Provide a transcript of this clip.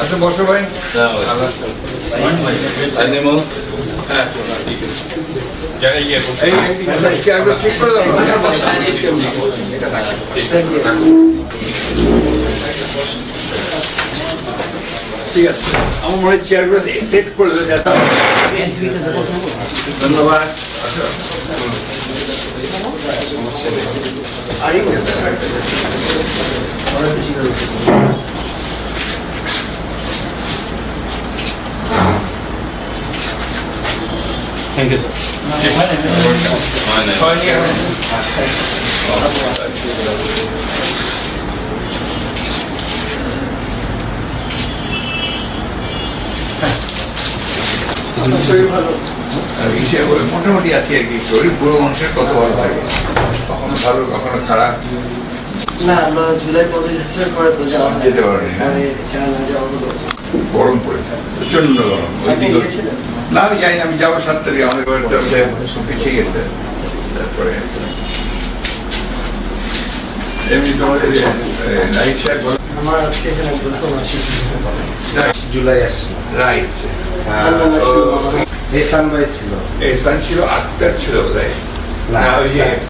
আচ্ছা বসো ভাই। ঠিক করে দাও। ঠিক আছে, আমার মনে হয় চেয়ারগুলো সেট করে দেবে। ধন্যবাদ। Thank you, sir. শরীর ভালো হিসেবে মোটামুটি আছি আর কি। শরীর বুড়ো মানুষের কত ভালো থাকে, কখনো ভালো কখনো খারাপ। না আমরা জুলাই পদযাত্রার পরে তো যেতে পারিনি না, গরম পড়েছে প্রচন্ড গরম। ওইদিকে না আমি যাইনি, আমি যাবো 7 তারিখে। আমাদের পিছিয়ে গেছে। তারপরে এমনি তোমাদের রাইট সাহেব আমার আজকে এখানে প্রথম আসি জুলাই আসছে। রাইট এহসান ভাই ছিল, এহসান ছিল, আক্তার ছিল বোধ হয়। না, ওই যে